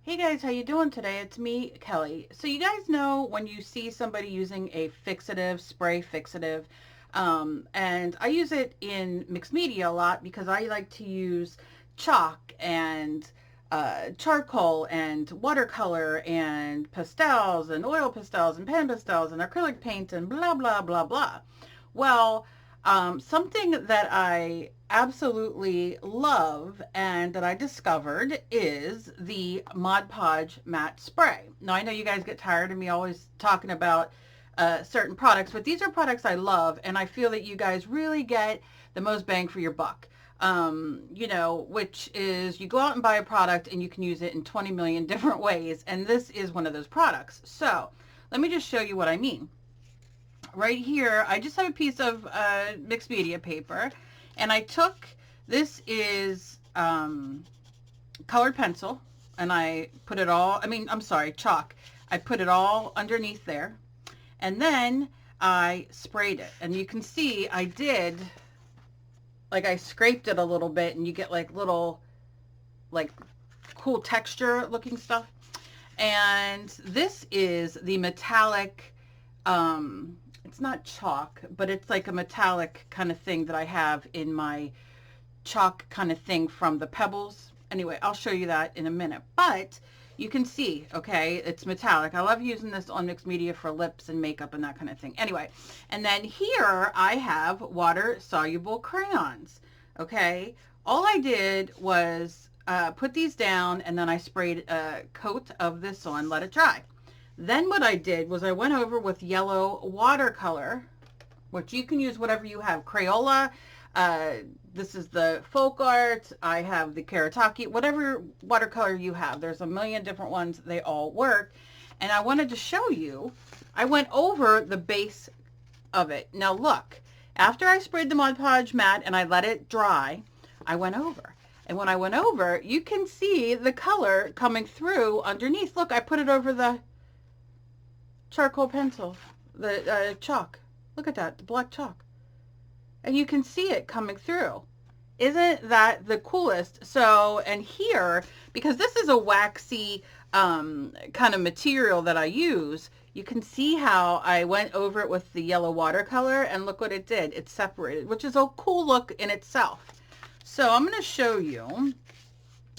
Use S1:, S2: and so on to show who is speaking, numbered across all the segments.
S1: Hey guys, how you doing today? It's me, Kelly. So you guys know when you see somebody using a fixative, spray fixative, and I use it in mixed media a lot because I like to use chalk and charcoal and watercolor and pastels and oil pastels and pan pastels and acrylic paint and blah, blah, blah, blah. Well, something that I absolutely love and that I discovered is the Mod Podge matte spray. Now I know you guys get tired of me always talking about certain products, but these are products I love and I feel that you guys really get the most bang for your buck. You know, which is you go out and buy a product and you can use it in 20 million different ways, and this is one of those products. So let me just show you what I mean. Right here, I just have a piece of mixed media paper, and I took, this is colored pencil, and I put it all, I'm sorry, chalk. I put it all underneath there, and then I sprayed it. And you can see I did, like I scraped it a little bit, and you get like little, like cool texture looking stuff. And this is the metallic, it's not chalk, but it's like a metallic kind of thing that I have in my chalk kind of thing from the pebbles. Anyway, I'll show you that in a minute, but you can see, okay, it's metallic. I love using this on mixed media for lips and makeup and that kind of thing. Anyway, and then here I have water soluble crayons. Okay, all I did was put these down, and then I sprayed a coat of this on, let it dry. Then what I did was I went over with yellow watercolor, which you can use whatever you have. Crayola, this is the Folk Art, I have the Karataki, whatever watercolor you have. There's a million different ones. They all work. And I wanted to show you, I went over the base of it. Now look, after I sprayed the Mod Podge matte and I let it dry, I went over. And when I went over, you can see the color coming through underneath. Look, I put it over the charcoal pencil, the chalk. Look at that, the black chalk. And you can see it coming through. Isn't that the coolest? So, and here, because this is a waxy kind of material that I use, you can see how I went over it with the yellow watercolor, and look what it did. It separated, which is a cool look in itself. So I'm going to show you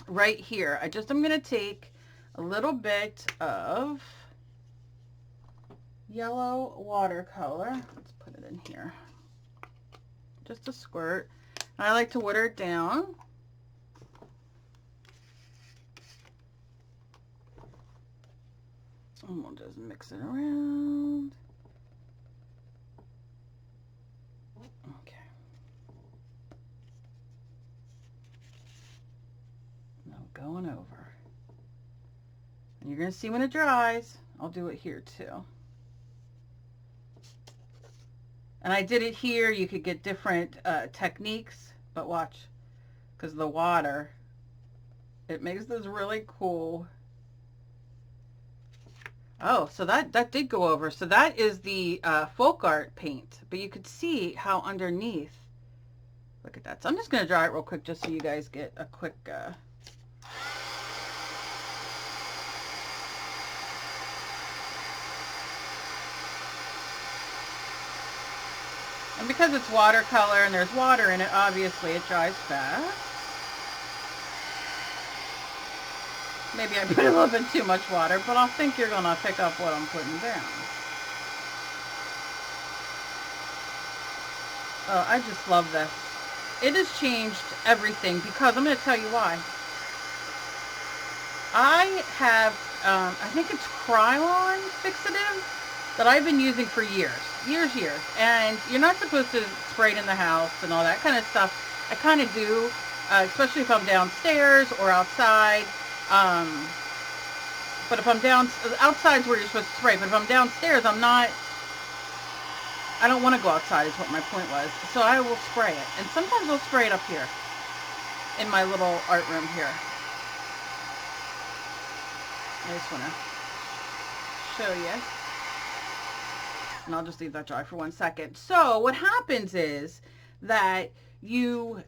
S1: right here. I'm going to take a little bit of yellow watercolor. Let's put it in here. Just a squirt. I like to water it down. And we'll just mix it around. Okay. Now going over. And you're going to see when it dries. I'll do it here too. And I did it here. You could get different techniques, but watch, because the water, it makes this really cool. Oh, so that did go over. So that is the Folk Art paint, but you could see how underneath, look at that. So I'm just going to dry it real quick just so you guys get a quick and because it's watercolor and there's water in it, obviously it dries fast. Maybe I put a little bit too much water, but I think you're going to pick up what I'm putting down. Oh, I just love this. It has changed everything because I'm going to tell you why. I have, I think it's Krylon fixative that I've been using for years. And you're not supposed to spray it in the house and all that kind of stuff. I kind of do, especially if I'm downstairs or outside. But if I'm outside's where you're supposed to spray, but if I'm downstairs, I don't want to go outside is what my point was. So I will spray it. And sometimes I'll spray it up here in my little art room here. I just want to show you. And I'll just leave that dry for 1 second. So what happens is that you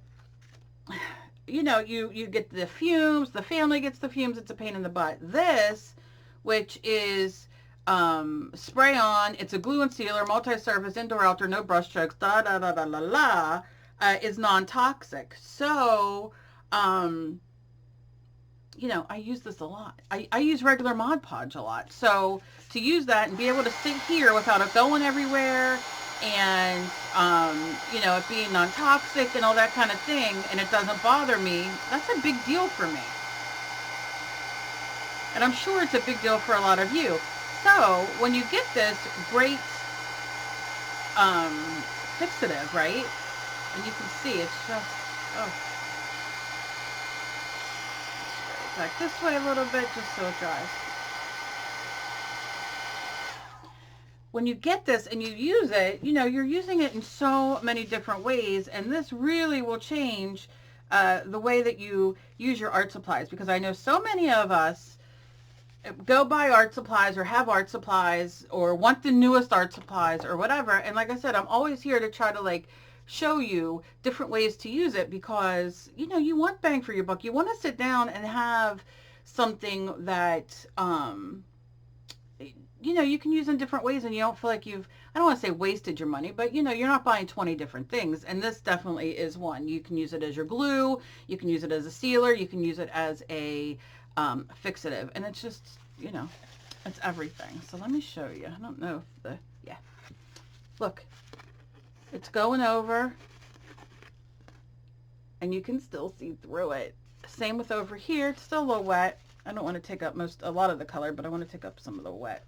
S1: you know, you get the fumes, the family gets the fumes, it's a pain in the butt. This, which is spray on, it's a glue and sealer, multi-surface, indoor, outdoor, no brush strokes, da da da da la la, is non-toxic. So, you know, I use this a lot. I use regular Mod Podge a lot. So to use that and be able to sit here without it going everywhere and, you know, it being non-toxic and all that kind of thing, and it doesn't bother me, that's a big deal for me. And I'm sure it's a big deal for a lot of you. So when you get this great fixative, right? And you can see it's just, oh. Back this way a little bit just so it dries. When you get this and you use it, you know, you're using it in so many different ways, and this really will change the way that you use your art supplies, because I know so many of us go buy art supplies or have art supplies or want the newest art supplies or whatever, and like I said, I'm always here to try to like show you different ways to use it, because you know, you want bang for your buck. You want to sit down and have something that you know, you can use in different ways, and you don't feel like you've, I don't want to say wasted your money, but you know, you're not buying 20 different things, and this definitely is one. You can use it as your glue, you can use it as a sealer, you can use it as a fixative, and it's just, you know, it's everything. So let me show you. I don't know if the, yeah, look, it's going over, and you can still see through it. Same with over here. It's still a little wet. I don't want to take up a lot of the color, but I want to take up some of the wet,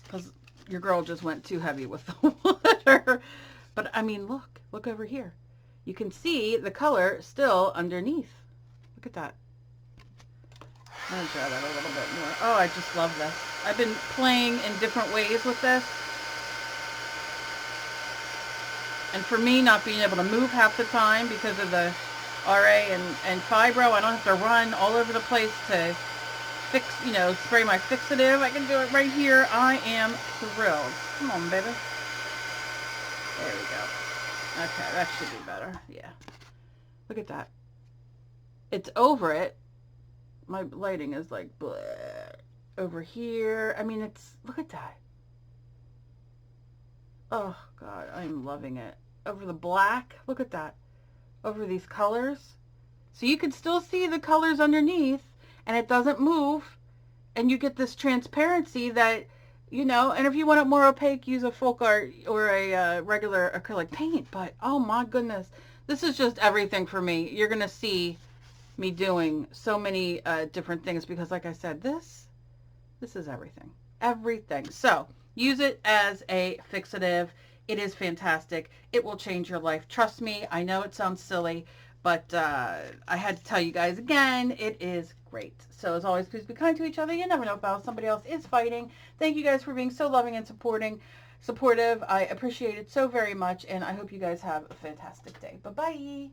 S1: because your girl just went too heavy with the water. But I mean, look over here. You can see the color still underneath. Look at that. I'm going to try that a little bit more. Oh, I just love this. I've been playing in different ways with this. And for me, not being able to move half the time because of the RA and fibro, I don't have to run all over the place to fix, you know, spray my fixative. I can do it right here. I am thrilled. Come on, baby. There we go. Okay, that should be better. Yeah. Look at that. It's over it. My lighting is like bleh. Over here. I mean, it's, look at that. Oh, God, I'm loving it. Over the black. Look at that. Over these colors. So you can still see the colors underneath, and it doesn't move, and you get this transparency that, you know, and if you want it more opaque, use a folk art or a regular acrylic paint. But oh my goodness, this is just everything for me. You're gonna see me doing so many different things, because like I said, this is everything. So use it as a fixative. It is fantastic. It will change your life. Trust me. I know it sounds silly, but I had to tell you guys again, it is great. So as always, please be kind to each other. You never know if somebody else is fighting. Thank you guys for being so loving and supportive. I appreciate it so very much, and I hope you guys have a fantastic day. Bye-bye.